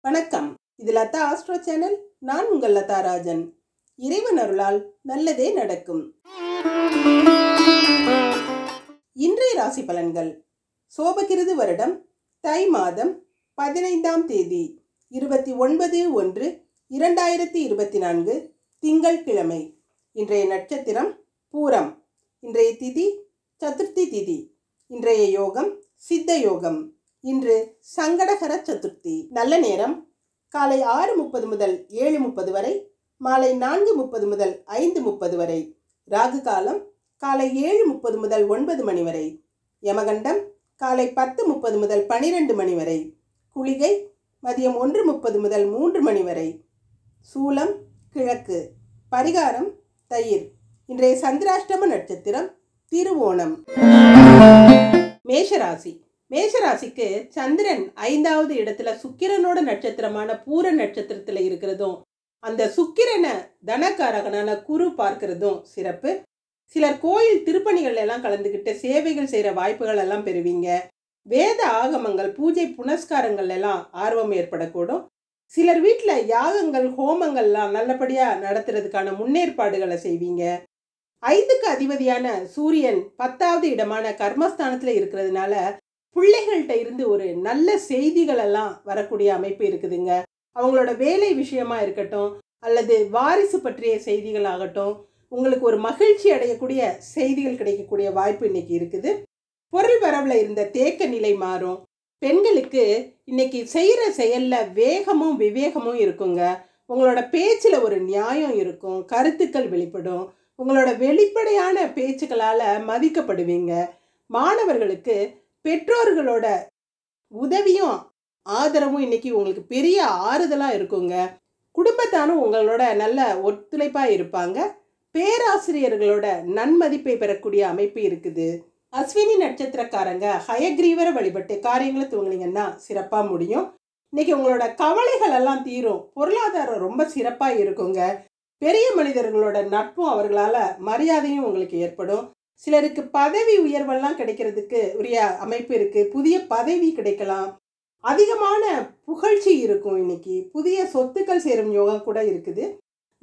வணக்கம். இது Latha astro channel. நான் உங்கள் லதா ராஜன். இறைவன் அருளால் நல்லதே நடக்கும். இன்றைய ராசி பலன்கள். சோபகிருது வருடம் தை மாதம் 15ஆம் தேதி 29/1/2024 திங்கட்கிழமை. இன்றைய நட்சத்திரம் பூரம். இன்றைய திதி சதுர்த்தி திதி. இன்றைய யோகம் சித்த யோகம். இன்று சங்கடகர சதுர்த்தி. நல்ல நேரம் காலை 6:30 முதல் 7:30 வரை, மாலை 4:30 முதல் 5:30 வரை. ராகு காலம் காலை 7:30 முதல் 9 மணி வரை. யமகண்டம் காலை 10:30 முதல் 12 மணி வரை. குளிகை மதியம் 1:30 முதல் 3 மணி வரை. சூலம் கிழக்கு. பரிகாரம் தயிர். இன்றைய சந்திராஷ்டம நட்சத்திரம் திருவோணம். மேஷராசி. மேஷராசிக்கு சந்திரன் 5வது இடத்துல சுக்கிரனோட நட்சத்திரமான பூர நட்சத்திரத்துல இருக்கிறதும், அந்த சுக்கிரனை தனக்காரகனான குரு பார்க்கிறதும் சிறப்பு. சிலர் கோயில் திருப்பணிகள் எல்லாம் கலந்துக்கிட்டு சேவைகள் செய்யற வாய்ப்புகள் எல்லாம் பெறுவீங்க. வேத ஆகமங்கள் பூஜை புனஸ்காரங்கள் எல்லாம் ஆர்வம் ஏற்படக்கூடும். சிலர் வீட்டுல யாகங்கள் ஹோமங்கள்லாம் நல்லபடியா நடத்துறதுக்கான முன்னேற்பாடுகளை செய்வீங்க. 5க்கு அதிபதியான சூரியன் 10வது இடமான கர்மஸ்தானத்துல இருக்கிறதுனால பிள்ளைகள்கிட்ட இருந்து ஒரு நல்ல செய்திகள் எல்லாம் வரக்கூடிய அமைப்பு இருக்குதுங்க. அவங்களோட வேலை விஷயமா இருக்கட்டும், அல்லது வாரிசு பற்றிய செய்திகள் ஆகட்டும், உங்களுக்கு ஒரு மகிழ்ச்சி அடையக்கூடிய செய்திகள் கிடைக்கக்கூடிய வாய்ப்பு இன்னைக்கு இருக்குது. பொருள் வரவுல இருந்த தேக்க நிலை மாறும். பெண்களுக்கு இன்னைக்கு செய்யற செயல்ல வேகமும் விவேகமும் இருக்குங்க. உங்களோட பேச்சுல ஒரு நியாயம் இருக்கும். கருத்துக்கள் வெளிப்படும். உங்களோட வெளிப்படையான பேச்சுக்களால மதிக்கப்படுவீங்க. மாணவர்களுக்கு பெற்றோர்களோட உதவியும் ஆதரவும் இன்னைக்கு உங்களுக்கு பெரிய ஆறுதலா இருக்குங்க. குடும்பத்தாரும் உங்களோட நல்ல ஒத்துழைப்பா இருப்பாங்க. பேராசிரியர்களோட நன்மதிப்பை பெறக்கூடிய அமைப்பு இருக்குது. அஸ்வினி நட்சத்திரக்காரங்க ஹயக்ரீவரை வழிபட்டு காரியங்களை துவங்கினீங்கன்னா சிறப்பா முடியும். இன்னைக்கு உங்களோட கவலைகள் எல்லாம் தீரும். பொருளாதாரம் ரொம்ப சிறப்பா இருக்குங்க. பெரிய மனிதர்களோட நட்பும் அவர்களால மரியாதையும் உங்களுக்கு ஏற்படும். சிலருக்கு பதவி உயர்வெல்லாம் கிடைக்கிறதுக்கு உரிய அமைப்பு இருக்கு. புதிய பதவி கிடைக்கலாம். அதிகமான புகழ்ச்சி இருக்கும். இன்னைக்கு புதிய சொத்துக்கள் சேரும் யோகம் கூட இருக்குது.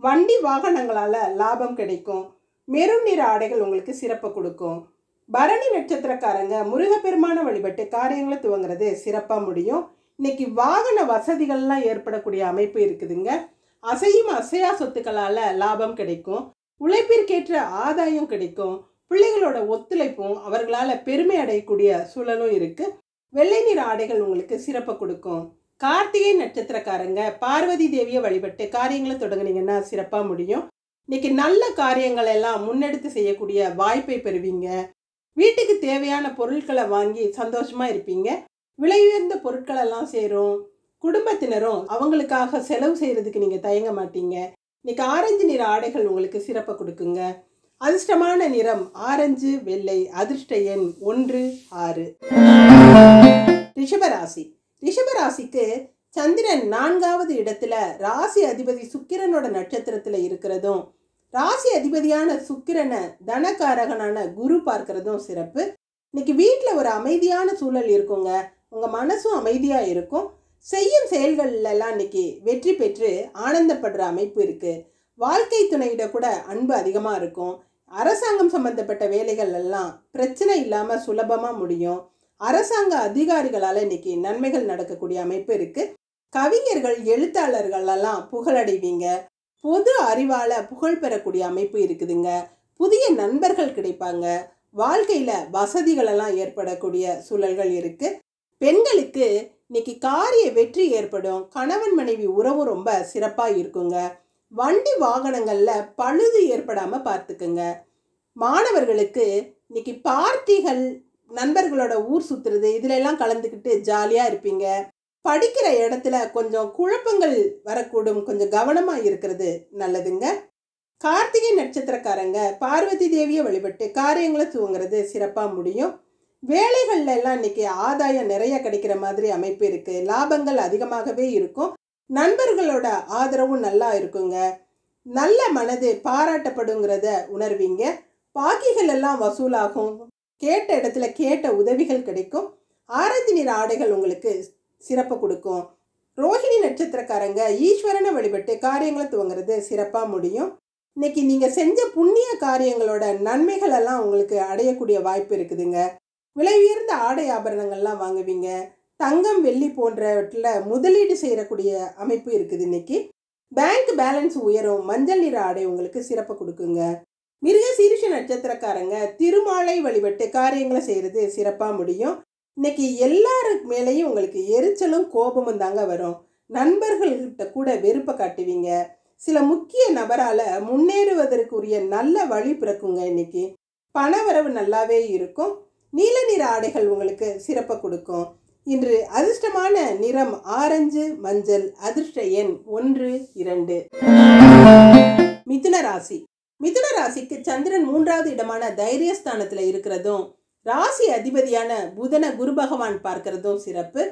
வண்டி வாகனங்களால லாபம் கிடைக்கும். மெரூன் நிற ஆடைகள் உங்களுக்கு சிறப்பு கொடுக்கும். பரணி நட்சத்திரக்காரங்க முருகப்பெருமான வழிபட்டு காரியங்களை துவங்குறது சிறப்பா முடியும். இன்னைக்கு வாகன வசதிகள்லாம் ஏற்படக்கூடிய அமைப்பு இருக்குதுங்க. அசையும் அசையா சொத்துக்களால லாபம் கிடைக்கும். உழைப்பிற்கேற்ற ஆதாயம் கிடைக்கும். பிள்ளைகளோட ஒத்துழைப்பும் அவர்களால பெருமை அடையக்கூடிய சூழலும் இருக்கு. வெள்ளை நிற ஆடைகள் உங்களுக்கு சிறப்பு கொடுக்கும். கார்த்திகை நட்சத்திரக்காரங்க பார்வதி தேவியை வழிபட்டு காரியங்களை தொடங்குனீங்கன்னா சிறப்பா முடியும். இன்னைக்கு நல்ல காரியங்கள் எல்லாம் முன்னெடுத்து செய்யக்கூடிய வாய்ப்பை பெறுவீங்க. வீட்டுக்கு தேவையான பொருட்களை வாங்கி சந்தோஷமா இருப்பீங்க. விலை உயர்ந்த பொருட்கள் எல்லாம் சேரும். குடும்பத்தினரும் அவங்களுக்காக செலவு செய்யறதுக்கு நீங்க தயங்க மாட்டீங்க. இன்னைக்கு ஆரஞ்சு நிற ஆடைகள் உங்களுக்கு சிறப்பு கொடுக்குங்க. அதிர்ஷ்டமான நிறம் ஆரஞ்சு வெள்ளை. அதிர்ஷ்ட எண் 1 6. ரிஷபராசி. ரிஷபராசிக்கு சந்திரன் 4வது இடத்துல ராசி அதிபதி சுக்கிரனோட நட்சத்திரத்துல இருக்கிறதும், ராசி அதிபதியான சுக்கிரனை தனக்காரகனான குரு பார்க்கிறதும் சிறப்பு. இன்னைக்கு வீட்டுல ஒரு அமைதியான சூழல் இருக்குங்க. உங்க மனசும் அமைதியா இருக்கும். செய்யும் செயல்கள் எல்லாம் இன்னைக்கு வெற்றி பெற்று ஆனந்தப்படுற அமைப்பு இருக்கு. வாழ்க்கை துணையிட கூட அன்பு அதிகமா இருக்கும். அரசாங்கம் சம்பந்தப்பட்ட வேலைகள் எல்லாம் பிரச்சனை இல்லாம சுலபமா முடியும். அரசாங்க அதிகாரிகளால இன்னைக்கு நன்மைகள் நடக்கக்கூடிய அமைப்பு இருக்கு. கவிஞர்கள் எழுத்தாளர்கள் எல்லாம் புகழடைவீங்க. பொது அறிவால புகழ் பெறக்கூடிய அமைப்பு இருக்குதுங்க. புதிய நண்பர்கள் கிடைப்பாங்க. வாழ்க்கையில வசதிகள் எல்லாம் ஏற்படக்கூடிய சூழல்கள் இருக்கு. பெண்களுக்கு இன்னைக்கு காரிய வெற்றி ஏற்படும். கணவன் மனைவி உறவு ரொம்ப சிறப்பா இருக்குங்க. வண்டி வாகனங்கள்ல பழுது ஏற்படாம பார்த்துக்குங்க. மாணவர்களுக்கு இன்னைக்கு பார்ட்டிகள், நண்பர்களோட ஊர் சுத்துறது, இதுல எல்லாம் கலந்துக்கிட்டு ஜாலியா இருப்பீங்க. படிக்கிற இடத்துல கொஞ்சம் குழப்பங்கள் வரக்கூடும். கொஞ்சம் கவனமா இருக்கிறது நல்லதுங்க. கார்த்திகை நட்சத்திரக்காரங்க பார்வதி தேவியை வழிபட்டு காரியங்களை துவங்குறது சிறப்பா முடியும். வேலைகள்ல எல்லாம் இன்னைக்கு ஆதாயம் நிறைய கிடைக்கிற மாதிரி அமைப்பு இருக்கு. லாபங்கள் அதிகமாகவே இருக்கும். நண்பர்களோட ஆதரவும் நல்லா இருக்குங்க. நல்ல மனது பாராட்டப்படுங்கிறத உணர்வீங்க. பாக்கிகள் எல்லாம் வசூலாகும். கேட்ட இடத்துல கேட்ட உதவிகள் கிடைக்கும். ஆரஞ்சு நிற ஆடைகள் உங்களுக்கு சிறப்பு கொடுக்கும். ரோஹிணி நட்சத்திரக்காரங்க ஈஸ்வரனை வழிபட்டு காரியங்களை துவங்குறது சிறப்பாக முடியும். இன்னைக்கு நீங்கள் செஞ்ச புண்ணிய காரியங்களோட நன்மைகள் எல்லாம் உங்களுக்கு அடையக்கூடிய வாய்ப்பு இருக்குதுங்க. விலை உயர்ந்த ஆடை ஆபரணங்கள்லாம் வாங்குவீங்க. தங்கம் வெள்ளி போன்றவற்றில் முதலீடு செய்யக்கூடிய அமைப்பு இருக்குது. இன்னைக்கு பேங்க் பேலன்ஸ் உயரும். மஞ்சள் நிற ஆடை உங்களுக்கு சிறப்பு கொடுக்குங்க. மிருக சீரிஷ நட்சத்திரக்காரங்க திருமாலை வழிபட்டு காரியங்களை செய்கிறது சிறப்பாக முடியும். இன்னைக்கு எல்லாருக்கு மேலேயும் உங்களுக்கு எரிச்சலும் கோபமும் தாங்க வரும். நண்பர்கள்கிட்ட கூட வெறுப்பை காட்டுவீங்க. சில முக்கிய நபரால் முன்னேறுவதற்குரிய நல்ல வழி பிறக்குங்க. இன்னைக்கு பணவரவு நல்லாவே இருக்கும். நீல நிற ஆடைகள் உங்களுக்கு சிறப்பை கொடுக்கும். இன்று அதிர்ஷ்டமான நிறம் ஆரஞ்சு மஞ்சள். அதிர்ஷ்ட எண் 1, 2. மிதுன ராசி. மிதுன ராசிக்கு சந்திரன் 3வது இடமான தைரியஸ்தானத்தில் இருக்கிறதும் ராசி அதிபதியான புதன குரு பகவான் பார்க்கிறதும் சிறப்பு.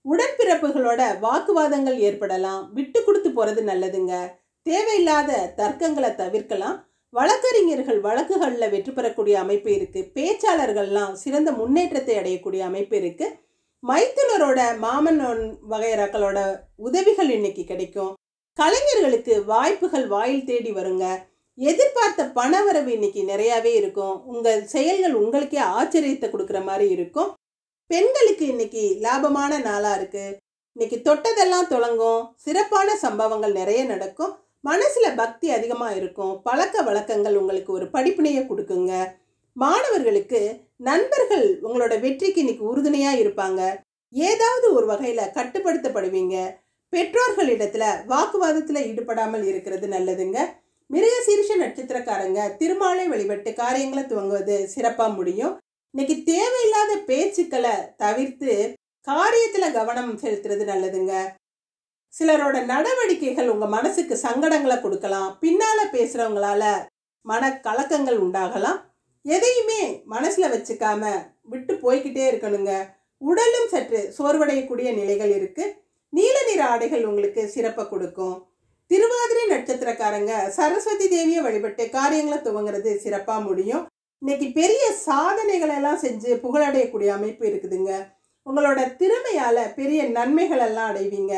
உடன்பிறப்புகளோட வாக்குவாதங்கள் ஏற்படலாம். விட்டு கொடுத்து போகிறது நல்லதுங்க. தேவையில்லாத தர்க்கங்களை தவிர்க்கலாம். வழக்கறிஞர்கள் வழக்குகளில் வெற்றி பெறக்கூடிய அமைப்பு இருக்குது. பேச்சாளர்கள்லாம் சிறந்த முன்னேற்றத்தை அடையக்கூடிய அமைப்பு இருக்குது. மைத்துனரோட மாமன் வகையறாக்களோட உதவிகள் இன்னைக்கு கிடைக்கும். கலைஞர்களுக்கு வாய்ப்புகள் வாயில் தேடி வருங்க. எதிர்பார்த்த பணவரவு இன்னைக்கு நிறையாவே இருக்கும். உங்கள் செயல்கள் உங்களுக்கே ஆச்சரியத்தை கொடுக்குற மாதிரி இருக்கும். பெண்களுக்கு இன்னைக்கு லாபமான நாளாக இருக்குது. இன்னைக்கு தொட்டதெல்லாம் தொடங்கும். சிறப்பான சம்பவங்கள் நிறைய நடக்கும். மனசில் பக்தி அதிகமாக இருக்கும். பழக்க வழக்கங்கள் உங்களுக்கு ஒரு படிப்பினையை கொடுக்குங்க. மாணவர்களுக்கு நண்பர்கள் உங்களோட வெற்றிக்கு இன்னைக்கு உறுதுணையாக இருப்பாங்க. ஏதாவது ஒரு வகையில் கட்டுப்படுத்தப்படுவீங்க. பெற்றோர்களிடத்தில் வாக்குவாதத்தில் ஈடுபடாமல் இருக்கிறது நல்லதுங்க. மிருக சீரிஷ நட்சத்திரக்காரங்க திருமாலை வழிபட்டு காரியங்களை துவங்குவது சிறப்பாக முடியும். இன்னைக்கு தேவையில்லாத பேச்சுக்களை தவிர்த்து காரியத்தில் கவனம் செலுத்துறது நல்லதுங்க. சிலரோட நடவடிக்கைகள் உங்கள் மனசுக்கு சங்கடங்களை கொடுக்கலாம். பின்னால் பேசுகிறவங்களால மன கலக்கங்கள் உண்டாகலாம். எதையுமே மனசில் வச்சுக்காம விட்டு போய்கிட்டே இருக்கணுங்க. உடலும் சற்று சோர்வடையக்கூடிய நிலைகள் இருக்குது. நீல நிற ஆடைகள் உங்களுக்கு சிறப்பை கொடுக்கும். திருவாதிரை நட்சத்திரக்காரங்க சரஸ்வதி தேவியை வழிபட்டு காரியங்களை துவங்குறது சிறப்பாக முடியும். இன்னைக்கு பெரிய சாதனைகளை எல்லாம் செஞ்சு புகழடையக்கூடிய அமைப்பு இருக்குதுங்க. உங்களோட திறமையால் பெரிய நன்மைகள் எல்லாம் அடைவீங்க.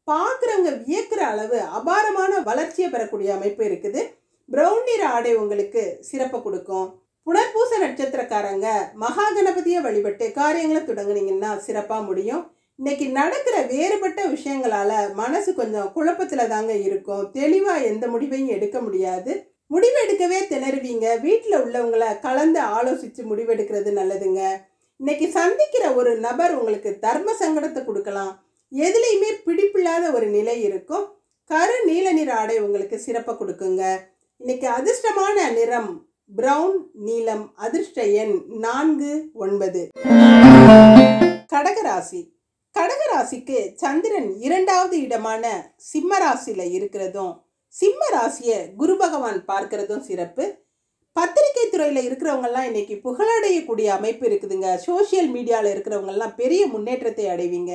பார்க்குறவங்க வியக்கிற அளவு அபாரமான வளர்ச்சியை பெறக்கூடிய அமைப்பு இருக்குது. பிரவுன் நிற ஆடை உங்களுக்கு சிறப்பை கொடுக்கும். புனர்பூச நட்சத்திரக்காரங்க மகா கணபதியை வழிபட்டு காரியங்களை தொடங்குனீங்கன்னா சிறப்பாக முடியும். இன்னைக்கு நடக்கிற வேறுபட்ட விஷயங்களால மனசு கொஞ்சம் குழப்பத்தில் தாங்க இருக்கும். தெளிவாக எந்த முடிவையும் எடுக்க முடியாது. முடிவெடுக்கவே திணறுவீங்க. வீட்டில் உள்ளவங்களை கலந்து ஆலோசித்து முடிவெடுக்கிறது நல்லதுங்க. இன்னைக்கு சந்திக்கிற ஒரு நபர் உங்களுக்கு தர்ம சங்கடத்தை கொடுக்கலாம். எதுலேயுமே பிடிப்பில்லாத ஒரு நிலை இருக்கும். கரு நீல நிற ஆடை உங்களுக்கு சிறப்பை கொடுக்குங்க. இன்னைக்கு அதிர்ஷ்டமான நிறம் பிரவுன் நீலம். அதிர்ஷ்ட எண் 4, 9. கடகராசி. கடகராசிக்கு சந்திரன் 2வது இடமான சிம்ம ராசியில் இருக்கிறதும் சிம்ம ராசியை குரு பகவான் பார்க்கிறதும் சிறப்பு. பத்திரிகை துறையில் இருக்கிறவங்கெல்லாம் இன்னைக்கு புகழடையக்கூடிய அமைப்பு இருக்குதுங்க. சோசியல் மீடியாவில் இருக்கிறவங்கெல்லாம் பெரிய முன்னேற்றத்தை அடைவீங்க.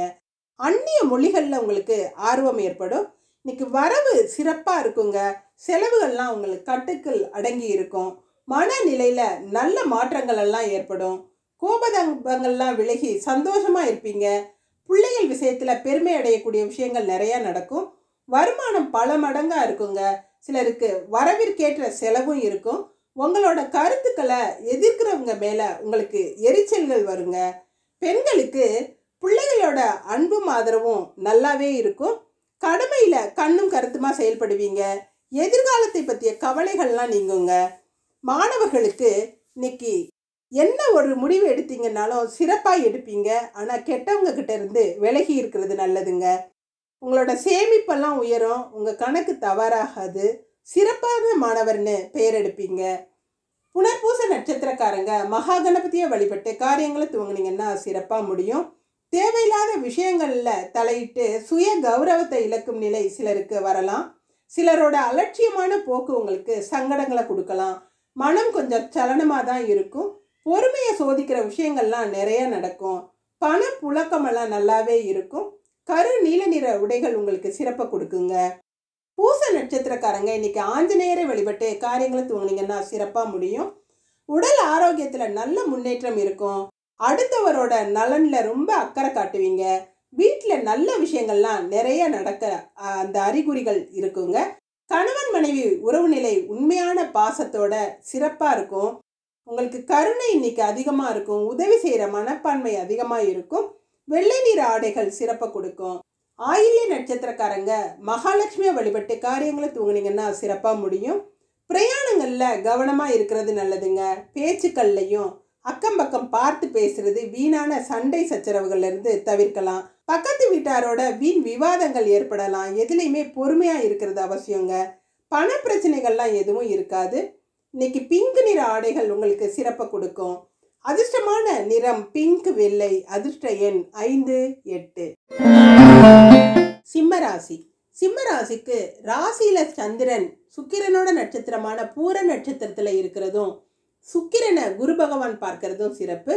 அந்நிய மொழிகளில் உங்களுக்கு ஆர்வம் ஏற்படும். இன்னைக்கு வரவு சிறப்பாக இருக்குங்க. செலவுகள்லாம் உங்களுக்கு கட்டுக்குள் அடங்கி இருக்கும். மனநிலையில் நல்ல மாற்றங்கள் எல்லாம் ஏற்படும். கோபதங்கள்லாம் விலகி சந்தோஷமாக இருப்பீங்க. பிள்ளைகள் விஷயத்தில் பெருமை அடையக்கூடிய விஷயங்கள் நிறையா நடக்கும். வருமானம் பல மடங்காக இருக்குங்க. சிலருக்கு வரவிற்கேற்ற செலவும் இருக்கும். உங்களோட கருத்துக்களை எதிர்க்கிறவங்க மேலே உங்களுக்கு எரிச்சல்கள் வருங்க. பெண்களுக்கு பிள்ளைகளோட அன்பும் ஆதரவும் நல்லாவே இருக்கும். கடமையில் கண்ணும் கருத்துமா செயல்படுவீங்க. எதிர்காலத்தை பற்றிய கவலைகள்லாம் நீங்குங்க. மாணவர்களுக்கு இன்னைக்கு என்ன ஒரு முடிவு எடுத்தீங்கன்னாலும் சிறப்பாக எடுப்பீங்க. ஆனால் கெட்டவங்க கிட்ட இருந்து விலகி இருக்கிறது நல்லதுங்க. உங்களோட சேமிப்பெல்லாம் உயரும். உங்கள் கணக்கு தவறாகாது. சிறப்பான மாணவர்னு பெயர் எடுப்பீங்க. புனர்பூச நட்சத்திரக்காரங்க மகா கணபதியை வழிபட்டு காரியங்களை துவங்கினீங்கன்னா சிறப்பாக முடியும். தேவையில்லாத விஷயங்களில் தலையிட்டு சுய கௌரவத்தை இழக்கும் நிலை சிலருக்கு வரலாம். சிலரோட அலட்சியமான போக்கு உங்களுக்கு சங்கடங்களை கொடுக்கலாம். மனம் கொஞ்சம் சலனமாக தான் இருக்கும். பொறுமையை சோதிக்கிற விஷயங்கள்லாம் நிறைய நடக்கும். பண புழக்கமெல்லாம் நல்லாவே இருக்கும். கரு நீல நிற உடைகள் உங்களுக்கு சிறப்பை கொடுக்குங்க. பூச நட்சத்திரக்காரங்க இன்னைக்கு ஆஞ்சநேயரை வழிபட்டு காரியங்களை துவங்கினீங்கன்னா சிறப்பாக முடியும். உடல் ஆரோக்கியத்தில் நல்ல முன்னேற்றம் இருக்கும். அடுத்தவரோட நலனில் ரொம்ப அக்கறை காட்டுவீங்க. வீட்டில் நல்ல விஷயங்கள்லாம் நிறைய நடக்க அந்த அறிகுறிகள் இருக்குங்க. கணவன் மனைவி உறவு நிலை உண்மையான பாசத்தோட சிறப்பாக இருக்கும். உங்களுக்கு கருணை இன்னைக்கு அதிகமாக இருக்கும். உதவி செய்கிற மனப்பான்மை அதிகமாக இருக்கும். வெள்ளை நிற ஆடைகள் சிறப்பை கொடுக்கும். ஆயில்ய நட்சத்திரக்காரங்க மகாலட்சுமியை வழிபட்டு காரியங்களை தூங்குனீங்கன்னா சிறப்பாக முடியும். பிரயாணங்களில் கவனமாக இருக்கிறது நல்லதுங்க. பேச்சுக்கள்லையும் அக்கம் பக்கம் பார்த்து பேசுறது வீணான சண்டை சச்சரவுகள்லேருந்து தவிர்க்கலாம். பக்கத்து வீட்டாரோட வீண் விவாதங்கள் ஏற்படலாம். எதுலையுமே பொறுமையாக இருக்கிறது அவசியங்க. பண பிரச்சனைகள்லாம் எதுவும் இருக்காது. இன்னைக்கு பிங்க் நிற ஆடைகள் உங்களுக்கு சிறப்பை கொடுக்கும். அதிர்ஷ்டமான நிறம் பிங்க், வெள்ளை. அதிர்ஷ்ட எண் 5, 8. சிம்மராசி. சிம்மராசிக்கு ராசியில சந்திரன் சுக்கிரனோட நட்சத்திரமான பூர நட்சத்திரத்துல இருக்கிறதும் சுக்கிரனை குரு பகவான் பார்க்கறதும் சிறப்பு.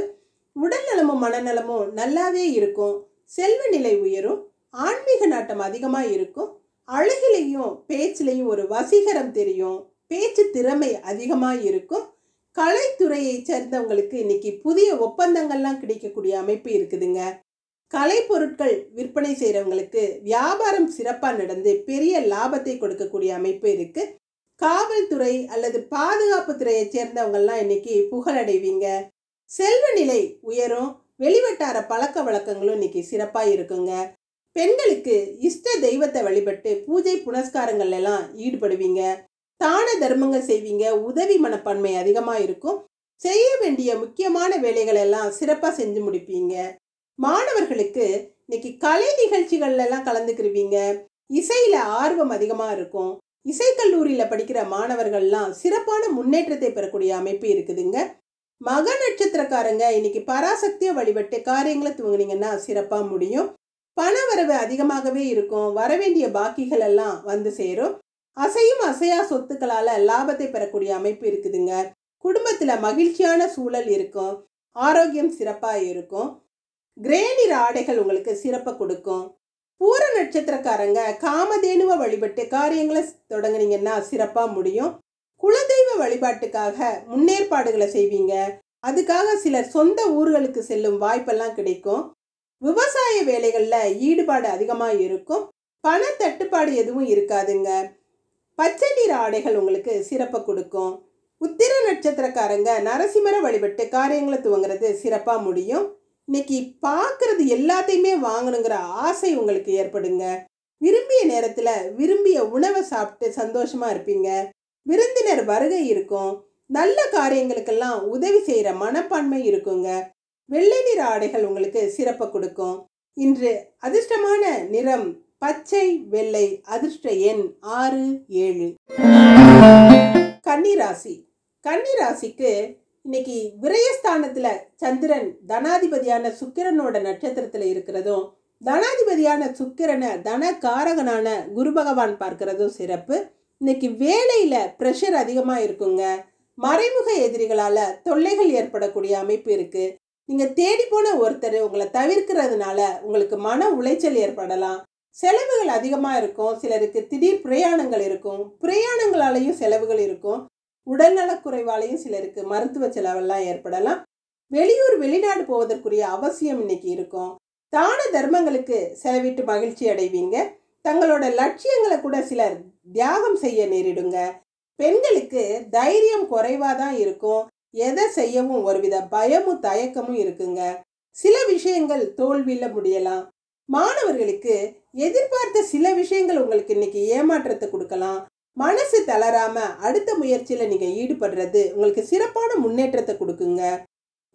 உடல் நலமும் மனநலமும் நல்லாவே இருக்கும். செல்வ நிலை உயரும். ஆன்மீக நாட்டம் அதிகமா இருக்கும். அழகிலையும் பேச்சிலையும் ஒரு வசீகரம் தெரியும். பேச்சு திறமை அதிகமா இருக்கும். கலைத்துறையை சேர்ந்தவங்களுக்கு இன்னைக்கு புதிய ஒப்பந்தங்கள்லாம் கிடைக்கக்கூடிய அமைப்பு இருக்குதுங்க. கலை பொருட்கள் விற்பனை செய்கிறவங்களுக்கு வியாபாரம் சிறப்பாக நடந்து பெரிய லாபத்தை கொடுக்கக்கூடிய அமைப்பு இருக்கு. காவல்துறை அல்லது பாதுகாப்பு துறையை சேர்ந்தவங்கெல்லாம் இன்னைக்கு புகழடைவீங்க. செல்வ நிலை உயரும். வெளிவட்டார பழக்க வழக்கங்களும் இன்னைக்கு சிறப்பாக இருக்குங்க. பெண்களுக்கு இஷ்ட தெய்வத்தை வழிபட்டு பூஜை புனஸ்காரங்கள் எல்லாம் ஈடுபடுவீங்க. தான தர்மங்கள் செய்வீங்க. உதவி மனப்பான்மை அதிகமாக இருக்கும். செய்ய வேண்டிய முக்கியமான வேலைகள் எல்லாம் சிறப்பாக செஞ்சு முடிப்பீங்க. மாணவர்களுக்கு இன்னைக்கு கலை நிகழ்ச்சிகள்ல எல்லாம் கலந்துக்கிருவீங்க. இசையில ஆர்வம் அதிகமாக இருக்கும். இசைக்கல்லூரியில் படிக்கிற மாணவர்கள்லாம் சிறப்பான முன்னேற்றத்தை பெறக்கூடிய அமைப்பு இருக்குதுங்க. மக நட்சத்திரக்காரங்க இன்னைக்கு பராசக்தியை வழிபட்டு காரியங்களை துவங்கினீங்கன்னா சிறப்பாக முடியும். பண வரவு அதிகமாகவே இருக்கும். வரவேண்டிய பாக்கிகள் எல்லாம் வந்து சேரும். அசையும் அசையா சொத்துக்களால் லாபத்தை பெறக்கூடிய அமைப்பு இருக்குதுங்க. குடும்பத்தில் மகிழ்ச்சியான சூழல் இருக்கும். ஆரோக்கியம் சிறப்பாக இருக்கும். கிரே நிற ஆடைகள் உங்களுக்கு சிறப்பை கொடுக்கும். பூர நட்சத்திரக்காரங்க காமதேனுவை வழிபட்டு காரியங்களை தொடங்குனீங்கன்னா சிறப்பாக முடியும். குலதெய்வ வழிபாட்டுக்காக முன்னேற்பாடுகளை செய்வீங்க. அதுக்காக சிலர் சொந்த ஊர்களுக்கு செல்லும் வாய்ப்பெல்லாம் கிடைக்கும். விவசாய வேலைகளில் ஈடுபாடு அதிகமாக இருக்கும். பண தட்டுப்பாடு எதுவும் இருக்காதுங்க. பச்சை நிற ஆடைகள் உங்களுக்கு சிறப்பை கொடுக்கும். உத்திர நட்சத்திரக்காரங்க நரசிம்மரை வழிபட்டு காரியங்களை துவங்குறது சிறப்பாக முடியும். இன்னைக்கு பார்க்கறது எல்லாத்தையுமே வாங்கணுங்கிற ஆசை உங்களுக்கு ஏற்படுங்க. விரும்பிய நேரத்தில் விரும்பிய உணவை சாப்பிட்டு சந்தோஷமா இருப்பீங்க. விருந்தினர் வருகை இருக்கும். நல்ல காரியங்களுக்கெல்லாம் உதவி செய்கிற மனப்பான்மை இருக்குங்க. வெள்ளை நிற ஆடைகள் உங்களுக்கு சிறப்பை கொடுக்கும். இன்று அதிர்ஷ்டமான நிறம் பச்சை, வெள்ளை. அதிர்ஷ்ட எண் 6, 7. கன்னிராசி. கன்னிராசிக்கு இன்னைக்கு விரயஸ்தானத்துல சந்திரன் தனாதிபதியான சுக்கிரனோட நட்சத்திரத்துல இருக்கிறதும் தனாதிபதியான சுக்கிரனை தனகாரகனான குரு பகவான் பார்க்கிறதும் சிறப்பு. இன்னைக்கு வேலையில ப்ரெஷர் அதிகமா இருக்குங்க. மறைமுக எதிரிகளால தொல்லைகள் ஏற்படக்கூடிய அமைப்பு இருக்கு. நீங்க தேடி போன ஒருத்தர் உங்களை தவிர்க்கிறதுனால உங்களுக்கு மன உளைச்சல் ஏற்படலாம். செலவுகள் அதிகமா இருக்கும். சிலருக்கு திடீர் பிரயாணங்கள் இருக்கும். பிரயாணங்களாலையும் செலவுகள் இருக்கும். உடல்நலக்குறைவாலையும் சிலருக்கு மருத்துவ செலவெல்லாம் ஏற்படலாம். வெளியூர் வெளிநாடு போவதற்குரிய அவசியம் இன்னைக்கு இருக்கும். தான தர்மங்களுக்கு செலவிட்டு மகிழ்ச்சி அடைவீங்க. தங்களோட லட்சியங்களை கூட சிலர் தியாகம் செய்ய நேரிடுங்க. பெண்களுக்கு தைரியம் குறைவாதான் இருக்கும். எதை செய்யவும் ஒருவித பயமும் தயக்கமும் இருக்குங்க. சில விஷயங்கள் தோல்வியில முடியலாம். மாணவர்களுக்கு எதிர்பார்த்த சில விஷயங்கள் உங்களுக்கு இன்னைக்கு ஏமாற்றத்தை கொடுக்கலாம். மனசு தளராம அடுத்த முயற்சியில நீங்க ஈடுபடுறது உங்களுக்கு சிறப்பான முன்னேற்றத்தை கொடுக்குங்க.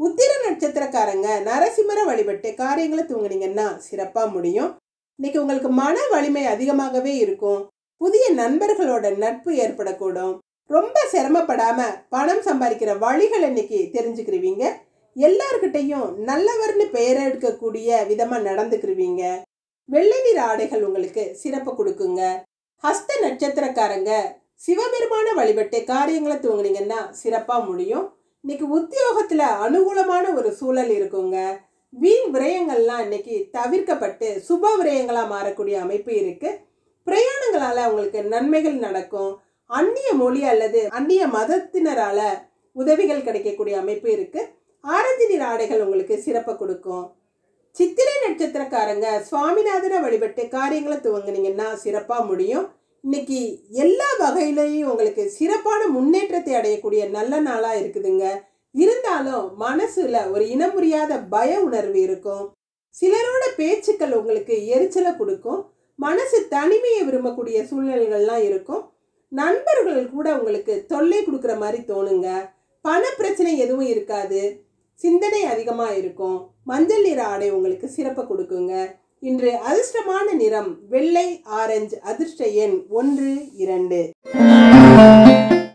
உத்திர நட்சத்திரக்காரங்க நரசிம்மரை வழிபட்டு காரியங்களை தூங்குனீங்கன்னா சிறப்பா முடியும். இன்னைக்கு உங்களுக்கு மன வலிமை அதிகமாகவே இருக்கும். புதிய நண்பர்களோட நட்பு ஏற்படக்கூடும். ரொம்ப சிரமப்படாம பணம் சம்பாதிக்கிற வழிகள் இன்னைக்கு தெரிஞ்சுக்கிருவீங்க. எல்லார்கிட்டையும் நல்லவர்னு பெயர் எடுக்கக்கூடிய விதமா நடந்துக்கிருவீங்க. வெள்ளை நிற ஆடைகள் உங்களுக்கு சிறப்பு கொடுக்குங்க. ஹஸ்த நட்சத்திரக்காரங்க சிவபெருமான வழிபட்டு காரியங்களை தூங்குனீங்கன்னா சிறப்பா முடியும். இன்னைக்கு உத்தியோகத்துல அனுகூலமான ஒரு சூழல் இருக்குங்க. வீண் விரயங்கள்லாம் இன்னைக்கு தவிர்க்கப்பட்டு சுப விரயங்களா மாறக்கூடிய அமைப்பு இருக்கு. பிரயாணங்களால உங்களுக்கு நன்மைகள் நடக்கும். அந்நிய மொழி அல்லது அந்நிய மதத்தினரால உதவிகள் கிடைக்கக்கூடிய அமைப்பு இருக்கு. ஆரஞ்சு நிற ஆடைகள் உங்களுக்கு சிறப்பை கொடுக்கும். சித்திரை நட்சத்திரக்காரங்க சுவாமிநாதனை வழிபட்டு காரியங்களை துவங்குனீங்கன்னா சிறப்பா முடியும். இன்னைக்கு எல்லா வகையிலையும் உங்களுக்கு சிறப்பான முன்னேற்றத்தை அடையக்கூடிய நல்ல நாளா இருக்குதுங்க. இருந்தாலும் மனசுல ஒரு இனம் புரியாத பய உணர்வு இருக்கும். சிலரோட பேச்சுக்கள் உங்களுக்கு எரிச்சலை கொடுக்கும். மனசு தனிமையை விரும்பக்கூடிய சூழ்நிலைகள்லாம் இருக்கும். நண்பர்கள் கூட உங்களுக்கு தொல்லை கொடுக்குற மாதிரி தோணுங்க. பண பிரச்சனை எதுவும் இருக்காது. சிந்தனை அதிகமா இருக்கும். மஞ்சள் நிற ஆடை உங்களுக்கு சிறப்பை கொடுக்குங்க. இன்று அதிர்ஷ்டமான நிறம் வெள்ளை, ஆரஞ்சு. அதிர்ஷ்ட எண் 1, 2.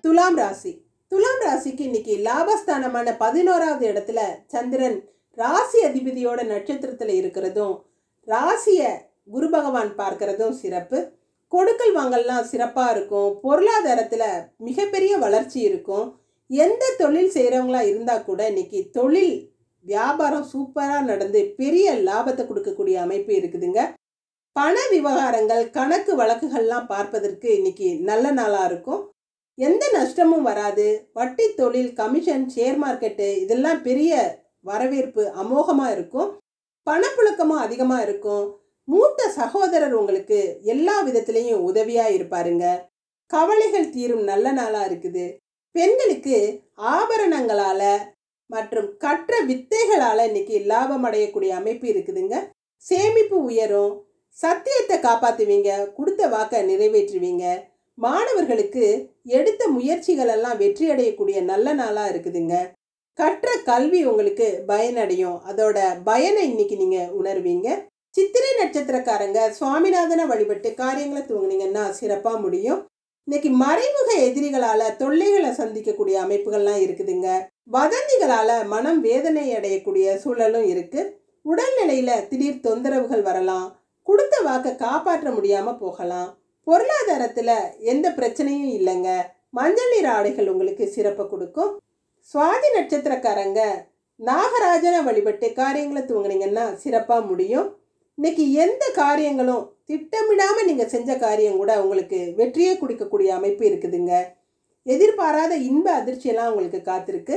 துலாம் ராசி. துலாம் ராசிக்கு இன்னைக்கு லாபஸ்தானமான 11வது இடத்துல சந்திரன் ராசி அதிபதியோட நட்சத்திரத்துல இருக்கிறதும், ராசிய குரு பகவான் பார்க்கறதும் சிறப்பு. கொடுக்கல் வாங்கல்லாம் சிறப்பா இருக்கும். பொருளாதாரத்துல மிகப்பெரிய வளர்ச்சி இருக்கும். எந்த தொழில் செய்கிறவங்களா இருந்தால் கூட இன்னைக்கு தொழில் வியாபாரம் சூப்பராக நடந்து பெரிய லாபத்தை கொடுக்கக்கூடிய அமைப்பு இருக்குதுங்க. பண விவகாரங்கள், கணக்கு வழக்குகள்லாம் பார்ப்பதற்கு இன்னைக்கு நல்ல நாளாக இருக்கும். எந்த நஷ்டமும் வராது. வட்டி தொழில், கமிஷன், ஷேர் மார்க்கெட்டு இதெல்லாம் பெரிய வரவேற்பு அமோகமாக இருக்கும். பணப்புழக்கமும் அதிகமாக இருக்கும். மூத்த சகோதரர் உங்களுக்கு எல்லா விதத்திலையும் உதவியாக இருப்பாருங்க. கவலைகள் தீரும் நல்ல நாளாக இருக்குது. பெண்களுக்கு ஆபரணங்களால மற்றும் கற்ற வித்தைகளால இன்னைக்கு லாபம் அடையக்கூடிய அமைப்பு இருக்குதுங்க. சேமிப்பு உயரும். சத்தியத்தை காப்பாற்றுவீங்க. கொடுத்த வாக்கை நிறைவேற்றுவீங்க. மாணவர்களுக்கு எடுத்த முயற்சிகள் எல்லாம் வெற்றி அடையக்கூடிய நல்ல நாளாக இருக்குதுங்க. கற்ற கல்வி உங்களுக்கு பயனடையும். அதோட பயனை இன்னைக்கு நீங்க உணர்வீங்க. சித்திரை நட்சத்திரக்காரங்க சுவாமிநாதனை வழிபட்டு காரியங்களை துவங்குனீங்கன்னா சிறப்பா முடியும். இன்னைக்கு மறைமுக எதிரிகளால தொல்லைகளை சந்திக்கக்கூடிய அமைப்புகள்லாம் இருக்குதுங்க. வதந்திகளால மனம் வேதனை அடையக்கூடிய சூழலும் இருக்கு. உடல்நிலையில திடீர் தொந்தரவுகள் வரலாம். கொடுத்த வாக்கை காப்பாற்ற முடியாம போகலாம். பொருளாதாரத்துல எந்த பிரச்சனையும் இல்லைங்க. மஞ்சள் நிற ஆடைகள் உங்களுக்கு சிறப்பை கொடுக்கும். சுவாதி நட்சத்திரக்காரங்க நாகராஜனை வழிபட்டு காரியங்களை துவங்குனீங்கன்னா சிறப்பா முடியும். இன்னைக்கு எந்த காரியங்களும் திட்டமிடாம நீங்க செஞ்ச காரியம் கூட உங்களுக்கு வெற்றியை கொடுக்கக்கூடிய அமைப்பு இருக்குதுங்க. எதிர்பாராத இன்ப அதிர்ச்சியெல்லாம் உங்களுக்கு காத்திருக்கு.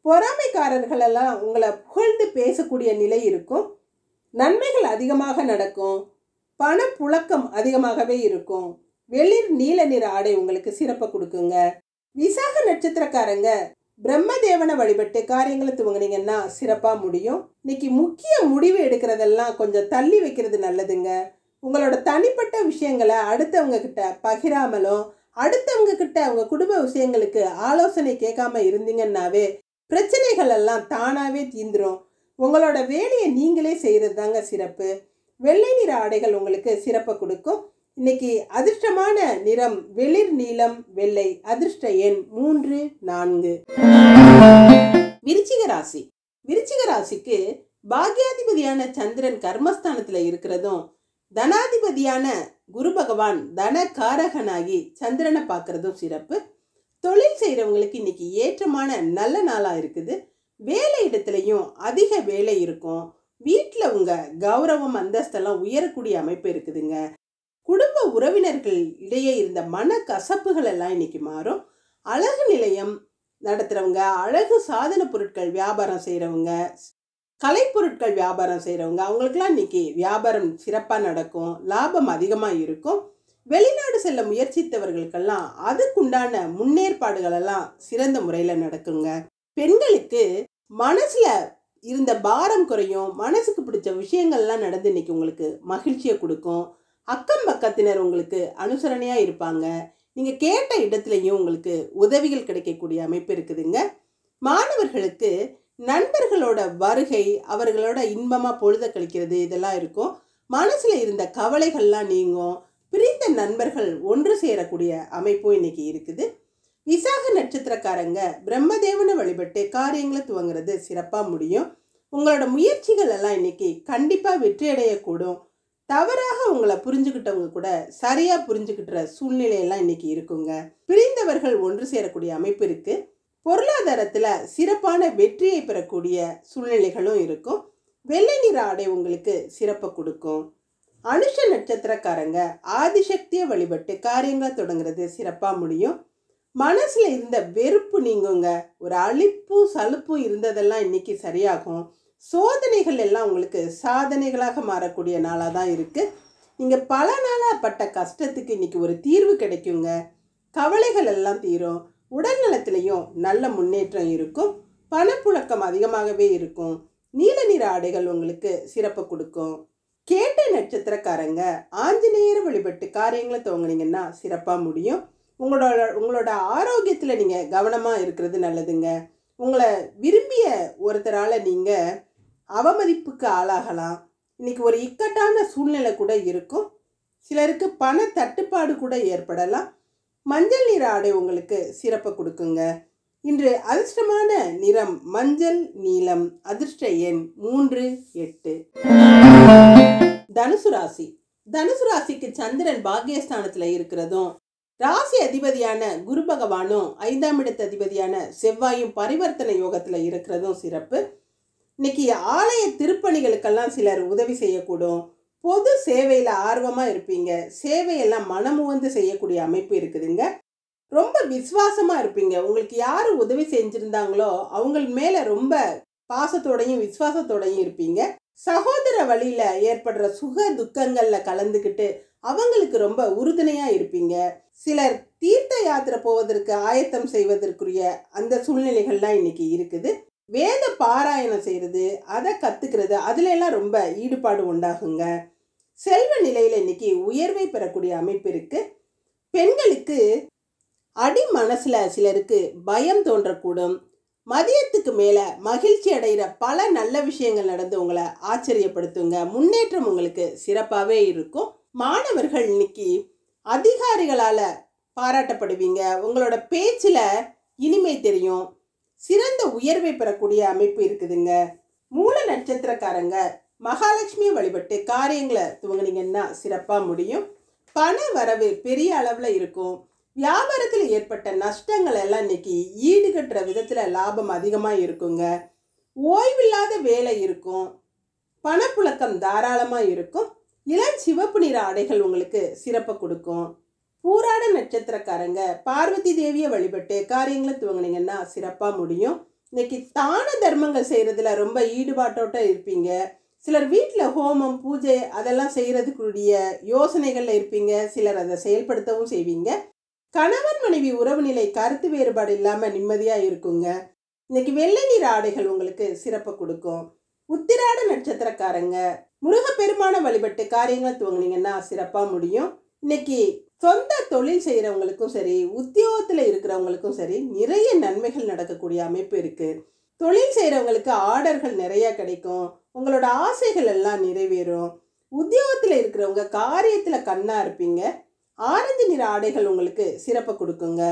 பொறாமைக்காரர்கள் எல்லாம் உங்களை புகழ்ந்து பேசக்கூடிய நிலை இருக்கும். நன்மைகள் அதிகமாக நடக்கும். பணப்புழக்கம் அதிகமாகவே இருக்கும். வெளிர் நீல நிற ஆடை உங்களுக்கு சிறப்பை கொடுக்குங்க. விசாக நட்சத்திரக்காரங்க பிரம்மதேவனை வழிபட்டு காரியங்களை துவங்குனீங்கன்னா சிறப்பா முடியும். இன்னைக்கு முக்கிய முடிவு எடுக்கிறதெல்லாம் கொஞ்சம் தள்ளி வைக்கிறது நல்லதுங்க. உங்களோட தனிப்பட்ட விஷயங்களை அடுத்தவங்க கிட்ட பகிராமலும், அடுத்தவங்க கிட்ட உங்க குடும்ப விஷயங்களுக்கு ஆலோசனை கேட்காம இருந்தீங்கன்னாவே பிரச்சனைகள் எல்லாம் தானாவே தீந்துரும். உங்களோட வேலையை நீங்களே செய்யறது தாங்க சிறப்பு. வெள்ளை நிற ஆடைகள் உங்களுக்கு சிறப்பை கொடுக்கும். இன்னைக்கு அதிர்ஷ்டமான நிறம் வெளிர் நீலம், வெள்ளை. அதிர்ஷ்ட எண் 3, 4. விருச்சிக ராசி. விருச்சிக ராசிக்கு பாக்யாதிபதியான சந்திரன் கர்மஸ்தானத்துல இருக்கிறதும், தனாதிபதியான குரு பகவான் தன காரகனாகி சந்திரனை பார்க்கறதும் சிறப்பு. தொழில் செய்யறவங்களுக்கு இன்னைக்கு ஏற்றமான நல்ல நாளா இருக்குது. வேலை இடத்துலையும் அதிக வேலை இருக்கும். வீட்டில் உங்க கௌரவம் அந்தஸ்தெல்லாம் உயரக்கூடிய அமைப்பு இருக்குதுங்க. குடும்ப உறவினர்கள் இடையே இருந்த மன கசப்புகள் எல்லாம் இன்னைக்கு மாறும். அழகு நிலையம் நடத்துறவங்க, அழகு சாதன பொருட்கள் வியாபாரம் செய்யறவங்க, கலைப்பொருட்கள் வியாபாரம் செய்யறவங்க, அவங்களுக்குலாம் இன்னைக்கு வியாபாரம் சிறப்பா நடக்கும். லாபம் அதிகமா இருக்கும். வெளிநாடு செல்ல முயற்சித்தவர்களுக்கெல்லாம் அதுக்குண்டான முன்னேற்பாடுகள் எல்லாம் சிறந்த முறையில நடக்குங்க. பெண்களுக்கு மனசுல இருந்த பாரம் குறையும். மனசுக்கு பிடிச்ச விஷயங்கள்லாம் நடந்து இன்னைக்கு உங்களுக்கு மகிழ்ச்சியை கொடுக்கும். அக்கம் பக்கத்தினர் உங்களுக்கு அனுசரணையா இருப்பாங்க. நீங்க கேட்ட இடத்துலையும் உங்களுக்கு உதவிகள் கிடைக்கக்கூடிய அமைப்பு இருக்குதுங்க. மாணவர்களுக்கு நண்பர்களோட வருகை, அவர்களோட இன்பமா பொழுத கழிக்கிறது இதெல்லாம் இருக்கும். மனசுல இருந்த கவலைகள்லாம் நீங்கும். பிரிந்த நண்பர்கள் ஒன்று சேரக்கூடிய அமைப்பும் இன்னைக்கு இருக்குது. விசாக நட்சத்திரக்காரங்க பிரம்மதேவனை வழிபட்டு காரியங்களை துவங்குறது சிறப்பா முடியும். உங்களோட முயற்சிகள் எல்லாம் இன்னைக்கு கண்டிப்பா வெற்றி அடையக்கூடும். தவறாக உங்களை புரிஞ்சுக்கிட்டவங்க கூட சரியா புரிஞ்சுக்கிட்ட சூழ்நிலையெல்லாம் இன்னைக்கு இருக்குங்க. பிரிந்தவர்கள் ஒன்று சேரக்கூடிய அமைப்பு இருக்கு. பொருளாதாரத்துல சிறப்பான வெற்றியை பெறக்கூடிய சூழ்நிலைகளும் இருக்கும். வெள்ளை நிற ஆடை உங்களுக்கு சிறப்பை கொடுக்கும். அனுஷ நட்சத்திரக்காரங்க ஆதிசக்தியை வழிபட்டு காரியங்களை தொடங்குறது சிறப்பா முடியும். மனசுல இருந்த வெறுப்பு நீங்குங்க. ஒரு அழிப்பும் சலுப்பும் இருந்ததெல்லாம் இன்னைக்கு சரியாகும். சோதனைகள் எல்லாம் உங்களுக்கு சாதனைகளாக மாறக்கூடிய நாளாக தான் இருக்குது. நீங்கள் பல நாளாக பட்ட கஷ்டத்துக்கு இன்னைக்கு ஒரு தீர்வு கிடைக்குங்க. கவலைகள் எல்லாம் தீரும். உடல் நலத்திலையும் நல்ல முன்னேற்றம் இருக்கும். பணப்புழக்கம் அதிகமாகவே இருக்கும். நீல நிற ஆடைகள் உங்களுக்கு சிறப்பு கொடுக்கும். கேட்ட நட்சத்திரக்காரங்க ஆஞ்சநேயர் வழிபட்டு காரியங்களை துவங்கினீங்கன்னா சிறப்பாக முடியும். உங்களோட ஆரோக்கியத்தில் நீங்கள் கவனமாக இருக்கிறது நல்லதுங்க. உங்களை விரும்பிய ஒருத்தரால் நீங்கள் அவமதிப்புக்கு ஆளாகலாம். இன்னைக்கு ஒரு இக்கட்டான சூழ்நிலை கூட இருக்கும். சிலருக்கு பண தட்டுப்பாடு கூட ஏற்படலாம். மஞ்சள் நிற ஆடை உங்களுக்கு சிறப்பை கொடுக்குங்க. இன்று அதிர்ஷ்டமான நிறம் மஞ்சள் நீலம். அதிர்ஷ்ட எண் 3, 8. தனுசு ராசி. தனுசு ராசிக்கு சந்திரன் பாக்கியஸ்தானத்தில் இருக்கிறதும் ராசி அதிபதியான குரு பகவானும் 5ஆம் இடத்து அதிபதியான செவ்வாயும் பரிவர்த்தனை யோகத்தில் இருக்கிறதும் சிறப்பு. இன்னைக்கு ஆலய திருப்பணிகளுக்கெல்லாம் சிலர் உதவி செய்யக்கூடும். பொது சேவையில் ஆர்வமாக இருப்பீங்க. சேவையெல்லாம் மனமுவந்து செய்யக்கூடிய அமைப்பு இருக்குதுங்க. ரொம்ப விசுவாசமாக இருப்பீங்க. உங்களுக்கு யார் உதவி செஞ்சுருந்தாங்களோ அவங்க மேலே ரொம்ப பாசத்தோடையும் விசுவாசத்தோடையும் இருப்பீங்க. சகோதர வழியில் ஏற்படுற சுக துக்கங்களில் கலந்துக்கிட்டு அவங்களுக்கு ரொம்ப உறுதுணையாக இருப்பீங்க. சிலர் தீர்த்த யாத்திரை போவதற்கு ஆயத்தம் செய்வதற்குரிய அந்த சூழ்நிலைகள்லாம் இன்னைக்கு இருக்குது. வேத பாராயணம் செய்கிறது, அதை கற்றுக்கிறது, அதுல எல்லாம் ரொம்ப ஈடுபாடு உண்டாகுங்க. செல்வ நிலையில் இன்னைக்கு உயர்வை பெறக்கூடிய அமைப்பு இருக்கு. பெண்களுக்கு அடி மனசில் சிலருக்கு பயம் தோன்றக்கூடும். மதியத்துக்கு மேலே மகிழ்ச்சி அடைகிற பல நல்ல விஷயங்கள் நடந்து உங்களை ஆச்சரியப்படுத்துங்க. முன்னேற்றம் உங்களுக்கு சிறப்பாகவே இருக்கும். மாணவர்கள் இன்னைக்கு அதிகாரிகளால் பாராட்டப்படுவீங்க. உங்களோட பேச்சில் இனிமை தெரியும். சிறந்த உயர்வை பெறக்கூடிய அமைப்பு இருக்குதுங்க. மூல நட்சத்திரக்காரங்க மகாலட்சுமி வழிபட்டு காரியங்களை துவங்கினீங்கன்னா சிறப்பாக முடியும். பண வரவு பெரிய அளவில் இருக்கும். வியாபாரத்தில் ஏற்பட்ட நஷ்டங்கள் எல்லாம் இன்னைக்கு ஈடுகட்டுற விதத்தில் லாபம் அதிகமாக இருக்குங்க. ஓய்வில்லாத வேலை இருக்கும். பணப்புழக்கம் தாராளமாக இருக்கும். இளம் சிவப்பு நிற ஆடைகள் உங்களுக்கு சிறப்பை கொடுக்கும். பூராட நட்சத்திரக்காரங்க பார்வதி தேவியை வழிபட்டு காரியங்களை துவங்கினீங்கன்னா சிறப்பாக முடியும். இன்னைக்கு தான தர்மங்கள் செய்கிறதுல ரொம்ப ஈடுபாட்டோட்ட இருப்பீங்க. சிலர் வீட்டில் ஹோமம் பூஜை அதெல்லாம் செய்கிறதுக்குரிய யோசனைகளில் இருப்பீங்க. சிலர் அதை செயல்படுத்தவும் செய்வீங்க. கணவன் மனைவி உறவு நிலை கருத்து வேறுபாடு இல்லாமல் நிம்மதியாக இருக்குங்க. இன்னைக்கு வெள்ளை நிற ஆடைகள் உங்களுக்கு சிறப்பை கொடுக்கும். உத்திராட நட்சத்திரக்காரங்க முருகப்பெருமான வழிபட்டு காரியங்களை துவங்கினீங்கன்னா சிறப்பாக முடியும். இன்னைக்கு சொந்த தொழில் செய்கிறவங்களுக்கும் சரி, உத்தியோகத்தில் இருக்கிறவங்களுக்கும் சரி, நிறைய நன்மைகள் நடக்கக்கூடிய அமைப்பு இருக்குது. தொழில் செய்கிறவங்களுக்கு ஆர்டர்கள் நிறைய கிடைக்கும். உங்களோட ஆசைகள் எல்லாம் நிறைவேறும். உத்தியோகத்தில் இருக்கிறவங்க காரியத்தில் கண்ணாக இருப்பீங்க. ஆரஞ்சு நிற ஆடைகள் உங்களுக்கு சிறப்பை கொடுக்குங்க.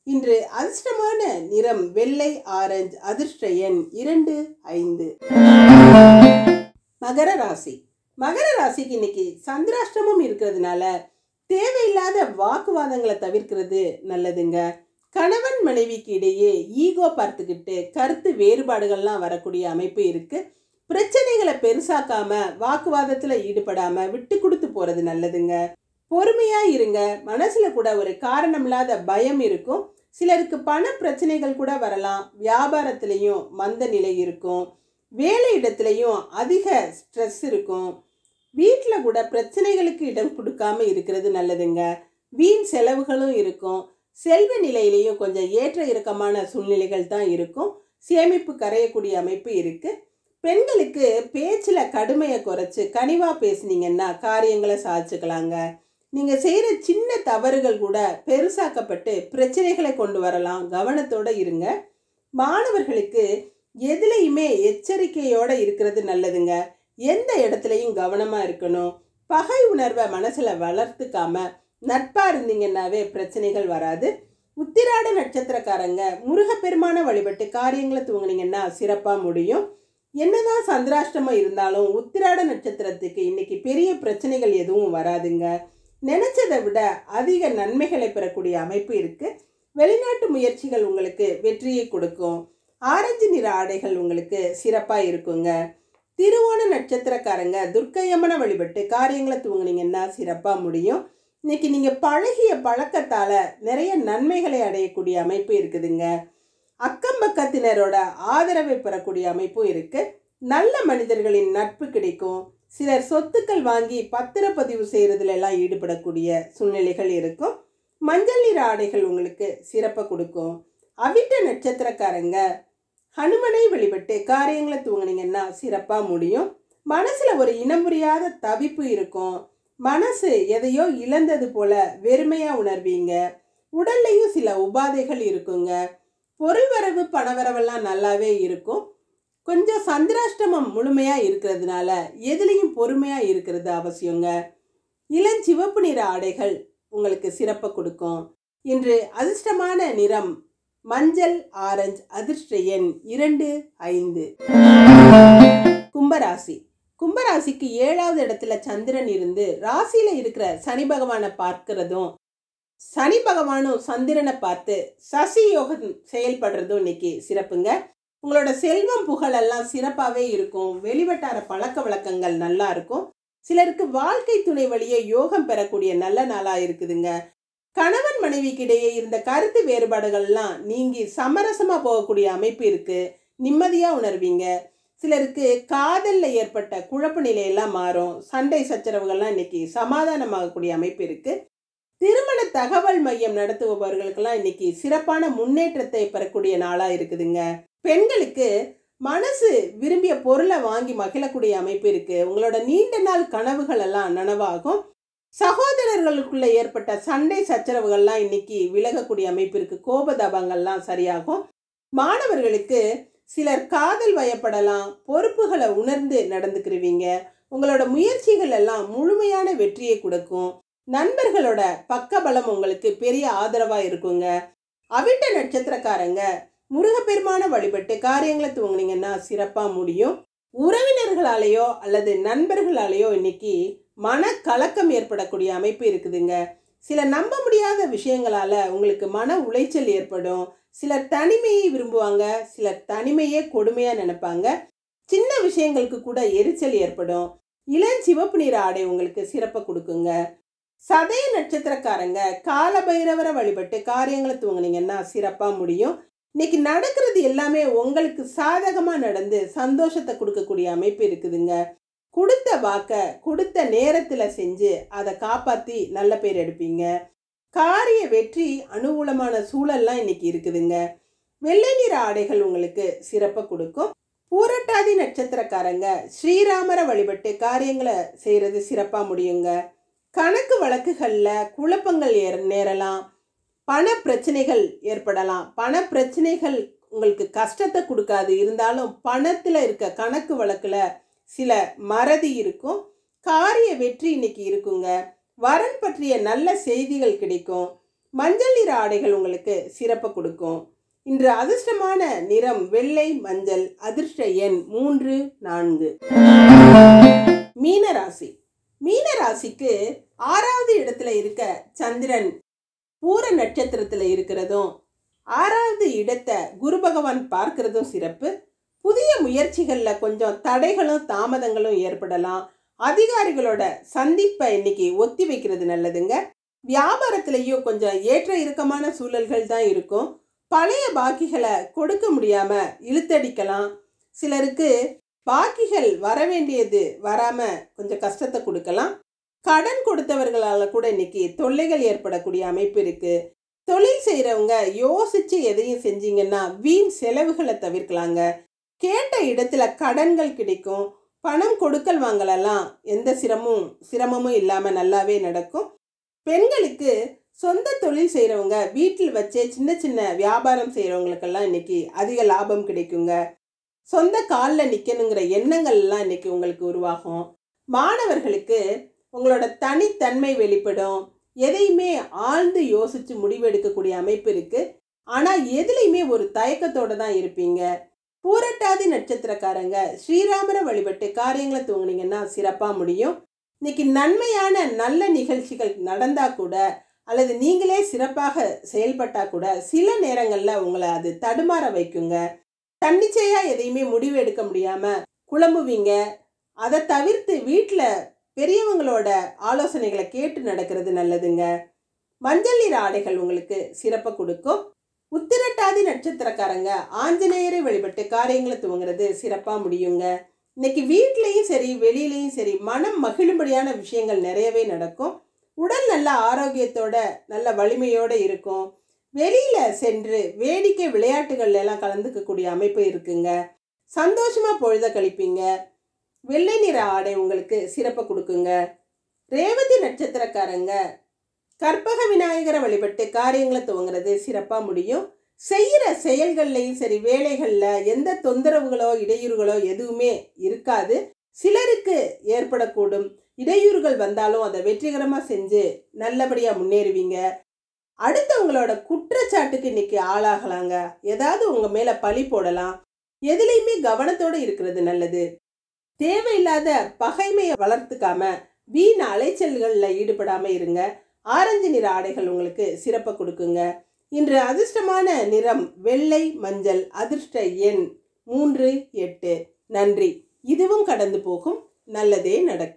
இன்று அதிர்ஷ்டமான நிறம் வெள்ளை ஆரஞ்சு. அதிர்ஷ்ட எண் 2, 5. மகர ராசி. மகர ராசிக்கு இன்னைக்கு சந்திராஷ்டமம் இருக்கிறதுனால தேவையில்லாத வாக்குவாதங்களை தவிர்க்கிறது நல்லதுங்க. கணவன் மனைவிக்கு இடையே ஈகோ பார்த்துக்கிட்டு கருத்து வேறுபாடுகள்லாம் வரக்கூடிய அமைப்பு இருக்கு. பிரச்சனைகளை பெருசாக்காம வாக்குவாதத்தில் ஈடுபடாம விட்டு கொடுத்து போறது நல்லதுங்க. பொறுமையா இருங்க. மனசுல கூட ஒரு காரணம் இல்லாத பயம் இருக்கும். சிலருக்கு பண பிரச்சனைகள் கூட வரலாம். வியாபாரத்திலையும் மந்த நிலை இருக்கும். வேலை இடத்துலையும் அதிக ஸ்ட்ரெஸ் இருக்கும். வீட்டில் கூட பிரச்சனைகளுக்கு இடம் கொடுக்காம இருக்கிறது நல்லதுங்க. வீண் செலவுகளும் இருக்கும். செல்வ நிலையிலையும் கொஞ்சம் ஏற்ற இறக்கமான சூழ்நிலைகள் தான் இருக்கும். சேமிப்பு கரையக்கூடிய அமைப்பு இருக்கு. பெண்களுக்கு பேச்சில் கடுமையை குறைச்சி கனிவாக பேசுனீங்கன்னா காரியங்களை சாதிச்சுக்கலாங்க. நீங்கள் செய்கிற சின்ன தவறுகள் கூட பெருசாக்கப்பட்டு பிரச்சனைகளை கொண்டு வரலாம். கவனத்தோடு இருங்க. மாணவர்களுக்கு எதுலையுமே எச்சரிக்கையோடு இருக்கிறது நல்லதுங்க. எந்த இடத்துலையும் கவனமாக இருக்கணும். பகை உணர்வை மனசில் வளர்த்துக்காம நட்பாக இருந்தீங்கன்னாவே பிரச்சனைகள் வராது. உத்திராட நட்சத்திரக்காரங்க முருகப்பெருமான வழிபட்டு காரியங்களை துவங்கினீங்கன்னா சிறப்பாக முடியும். என்னதான் சந்திராஷ்டமம் இருந்தாலும் உத்திராட நட்சத்திரத்துக்கு இன்னைக்கு பெரிய பிரச்சனைகள் எதுவும் வராதுங்க. நினைச்சதை விட அதிக நன்மைகளை பெறக்கூடிய அமைப்பு இருக்கு. வெளிநாட்டு முயற்சிகள் உங்களுக்கு வெற்றியை கொடுக்கும். ஆரஞ்சு நிற ஆடைகள் உங்களுக்கு சிறப்பாக இருக்குங்க. திருவோண நட்சத்திரக்காரங்க துர்க்கையம்மனை வழிபட்டு காரியங்களை துவங்கினீங்கன்னா சிறப்பாக முடியும். இன்னைக்கு நீங்கள் பழகிய பழக்கத்தால் நிறைய நன்மைகளை அடையக்கூடிய அமைப்பு இருக்குதுங்க. அக்கம் பக்கத்தினரோட ஆதரவை பெறக்கூடிய அமைப்பும் இருக்கு. நல்ல மனிதர்களின் நட்பு கிடைக்கும். சிலர் சொத்துக்கள் வாங்கி பத்திரப்பதிவு செய்யறதுல எல்லாம் ஈடுபடக்கூடிய சூழ்நிலைகள் இருக்கும். மஞ்சள் நிற ஆடைகள் உங்களுக்கு சிறப்பை கொடுக்கும். அவிட்ட நட்சத்திரக்காரங்க ஹனுமனை வழிபட்டு காரியங்களை துவங்கினீங்கன்னா சிறப்பாக முடியும். மனசுல ஒரு இனம் புரியாத தவிப்பு இருக்கும். மனசு எதையோ இழந்தது போல வெறுமையா உணர்வீங்க. உடல்லையும் சில உபாதைகள் இருக்குங்க. பொருள் வரவு பணவரவெல்லாம் நல்லாவே இருக்கும். கொஞ்சம் சந்திராஷ்டமம் முழுமையா இருக்கிறதுனால எதுலையும் பொறுமையா இருக்கிறது அவசியங்க. இளஞ்சிவப்பு நிற ஆடைகள் உங்களுக்கு சிறப்பை கொடுக்கும். இன்று அதிர்ஷ்டமான நிறம் மஞ்சள் ஆரஞ்சு. அதிர்ஷ்ட எண் 2, 5. கும்பராசி. கும்பராசிக்கு 7வது இடத்துல சந்திரன் இருந்து ராசியில இருக்கிற சனி பகவானை பார்க்கிறதும், சனி பகவானும் சந்திரனை பார்த்து சசி யோகம் செயல்படுறதும் இன்னைக்கு சிறப்புங்க. உங்களோட செல்வம் புகழெல்லாம் சிறப்பாகவே இருக்கும். வெளிவட்டார பழக்க வழக்கங்கள் நல்லா இருக்கும். சிலருக்கு வாழ்க்கை துணை வழியே யோகம் பெறக்கூடிய நல்ல நாளாக இருக்குதுங்க. கணவன் மனைவிக்கு இடையே இருந்த கருத்து வேறுபாடுகள்லாம் நீங்கி சமரசமாக போகக்கூடிய அமைப்பு இருக்கு. நிம்மதியாக உணர்வீங்க. சிலருக்கு காதலில் ஏற்பட்ட குழப்ப நிலையெல்லாம் மாறும். சண்டை சச்சரவுகள்லாம் இன்னைக்கு சமாதானமாகக்கூடிய அமைப்பு இருக்கு. திருமண தகவல் மையம் நடத்துபவர்களுக்கெல்லாம் இன்னைக்கு சிறப்பான முன்னேற்றத்தை பெறக்கூடிய நாளாக இருக்குதுங்க. பெண்களுக்கு மனசு விரும்பிய பொருளை வாங்கி மகிழக்கூடிய அமைப்பு இருக்கு. உங்களோட நீண்ட நாள் கனவுகள் எல்லாம் நனவாகும். சகோதரர்களுக்குள்ள ஏற்பட்ட சண்டை சச்சரவுகள்லாம் இன்னைக்கு விலகக்கூடிய அமைப்பு இருக்கு. கோபதாபங்கள்லாம் சரியாகும். மாணவர்களுக்கு சிலர் காதல் வயப்படலாம். பொறுப்புகளை உணர்ந்து நடந்துக்கிறவீங்க. உங்களோட முயற்சிகள் எல்லாம் முழுமையான வெற்றியை கொடுக்கும். நண்பர்களோட பக்கபலம் உங்களுக்கு பெரிய ஆதரவா இருக்குங்க. அவிட்ட நட்சத்திரக்காரங்க முருகப்பெருமான வழிபட்டு காரியங்களை துவங்கினீங்கன்னா சிறப்பா முடியும். உறவினர்களாலேயோ அல்லது நண்பர்களாலேயோ இன்னைக்கு மன கலக்கம் ஏற்படக்கூடிய அமைப்பு இருக்குதுங்க. சில நம்ப முடியாத விஷயங்களால உங்களுக்கு மன உளைச்சல் ஏற்படும். சிலர் தனிமையை விரும்புவாங்க. சிலர் தனிமையே கொடுமையா நினைப்பாங்க. சின்ன விஷயங்களுக்கு கூட எரிச்சல் ஏற்படும். இளஞ்சிவப்பு நிற ஆடை உங்களுக்கு சிறப்பை கொடுக்குங்க. சதய நட்சத்திரக்காரங்க காலபைரவரை வழிபட்டு காரியங்களை துவங்கினீங்கன்னா சிறப்பா முடியும். இன்னைக்கு நடக்கிறது எல்லாமே உங்களுக்கு சாதகமா நடந்து சந்தோஷத்தை கொடுக்கக்கூடிய அமைப்பு இருக்குதுங்க. கொடுத்த வாக்க கொடுத்த நேரத்துல செஞ்சு அதை காப்பாத்தி நல்ல பேர் எடுப்பீங்க. காரிய வெற்றி அனுகூலமான சூழல்லாம் இன்னைக்கு இருக்குதுங்க. வெள்ளை நிற ஆடைகள் உங்களுக்கு சிறப்பை கொடுக்கும். பூரட்டாதி நட்சத்திரக்காரங்க ஸ்ரீராமரை வழிபட்டு காரியங்களை செய்யறது சிறப்பா முடியுங்க. கணக்கு வழக்குகள்ல குழப்பங்கள் நேரலாம். பண பிரச்சனைகள் ஏற்படலாம். பண பிரச்சனைகள் உங்களுக்கு கஷ்டத்தை கொடுக்காது. இருந்தாலும் பணத்தில் இருக்க கணக்கு வழக்கில் சில மறதி இருக்கும். காரிய வெற்றி இன்னைக்கு இருக்குங்க. வரன் பற்றிய நல்ல செய்திகள் கிடைக்கும். மஞ்சள் நிற ஆடைகள் உங்களுக்கு சிறப்பை கொடுக்கும். இன்று அதிர்ஷ்டமான நிறம் வெள்ளை மஞ்சள். அதிர்ஷ்ட எண் 3, 4. மீனராசி. மீனராசிக்கு 6வது இடத்துல இருக்க சந்திரன் பூர நட்சத்திரத்தில் இருக்கிறதும் 6வது இடத்தை குரு பகவான் பார்க்கிறதும் சிறப்பு. புதிய முயற்சிகளில் கொஞ்சம் தடைகளும் தாமதங்களும் ஏற்படலாம். அதிகாரிகளோட சந்திப்பை இன்னைக்கு ஒத்தி வைக்கிறது நல்லதுங்க. வியாபாரத்திலையும் கொஞ்சம் ஏற்ற இறக்கமான சூழல்கள் தான் இருக்கும். பழைய பாக்கிகளை கொடுக்க முடியாம இழுத்தடிக்கலாம். சிலருக்கு பாக்கிகள் வர வேண்டியது வராம கொஞ்சம் கஷ்டத்தை கொடுக்கலாம். கடன் கொடுத்தவர்களால கூட இன்னைக்கு தொல்லைகள் ஏற்படக்கூடிய அமைப்பு இருக்கு. தொழில் செய்யறவங்க யோசிச்சு எதையும் செஞ்சீங்கன்னா வீண் செலவுகளை தவிர்க்கலாங்க. கேட்ட இடத்துல கடன்கள் கிடைக்கும். பணம் கொடுக்கல் வாங்கலாம் எந்த சிரமமும் இல்லாம நல்லாவே நடக்கும். பெண்களுக்கு சொந்த தொழில் செய்யறவங்க வீட்டில் வச்சே சின்ன சின்ன வியாபாரம் செய்யறவங்களுக்கெல்லாம் இன்னைக்கு அதிக லாபம் கிடைக்குங்க. சொந்த காலில் நிற்கணுங்கிற எண்ணங்கள் எல்லாம் இன்னைக்கு உங்களுக்கு உருவாகும். மாணவர்களுக்கு உங்களோட தனித்தன்மை வெளிப்படும். எதையுமே ஆழ்ந்து யோசிச்சு முடிவெடுக்கக்கூடிய அமைப்பு இருக்கு. ஆனா எதுலையுமே ஒரு தயக்கத்தோட தான் இருப்பீங்க. பூரட்டாதி நட்சத்திரக்காரங்க ஸ்ரீராமரை வழிபட்டு காரியங்களை துவங்கினீங்கன்னா சிறப்பா முடியும். இன்னைக்கு நன்மையான நல்ல நிகழ்ச்சிகள் நடந்தா கூட அல்லது நீங்களே சிறப்பாக செயல்பட்டா கூட சில நேரங்கள்ல உங்களை அது தடுமாற வைக்குங்க. தன்னிச்சையா எதையுமே முடிவு எடுக்க முடியாம குழம்புவீங்க. அதை தவிர்த்து வீட்டில் பெரியவங்களோட ஆலோசனைகளை கேட்டு நடக்கிறது நல்லதுங்க. மஞ்சள் நிற ஆடைகள் உங்களுக்கு சிறப்பை கொடுக்கும். உத்திரட்டாதி நட்சத்திரக்காரங்க ஆஞ்சநேயரை வழிபட்டு காரியங்களை துவங்குறது சிறப்பா முடியுங்க. இன்னைக்கு வீட்லயும் சரி வெளியிலயும் சரி மனம் மகிழும்படியான விஷயங்கள் நிறையவே நடக்கும். உடல் நல்ல ஆரோக்கியத்தோட நல்ல வலிமையோட இருக்கும். வெளியில சென்று வேடிக்கை விளையாட்டுகள்ல எல்லாம் கலந்துக்கக்கூடிய அமைப்பு இருக்குங்க. சந்தோஷமா பொழுத கழிப்பீங்க. வெள்ளை நிற ஆடை உங்களுக்கு சிறப்பை கொடுக்குங்க. ரேவதி நட்சத்திரக்காரங்க கற்பக விநாயகரை வழிபட்டு காரியங்களை துவங்குறது சிறப்பா முடியும். செய்யற செயல்கள்லையும் சரி வேலைகள்ல எந்த தொந்தரவுகளோ இடையூறுகளோ எதுவுமே இருக்காது. சிலருக்கு ஏற்படக்கூடும் இடையூறுகள் வந்தாலும் அதை வெற்றிகரமா செஞ்சு நல்லபடியா முன்னேறுவீங்க. அடுத்தவங்களோட குற்றச்சாட்டுக்கு இன்னைக்கு ஆளாகலாங்க. ஏதாவது உங்க மேல பழி போடலாம். எதுலையுமே கவனத்தோட இருக்கிறது நல்லது. தேவையில்லாத பகைமையை வளர்த்துக்காம வீண் அலைச்சல்கள்ல ஈடுபடாம இருங்க. ஆரஞ்சு நிற ஆடைகள் உங்களுக்கு சிறப்பை கொடுக்குங்க. இன்று அதிர்ஷ்டமான நிறம் வெள்ளை மஞ்சள். அதிர்ஷ்ட எண் 3, 8. நன்றி. இதுவும் கடந்து போகும். நல்லதே நடக்கும்.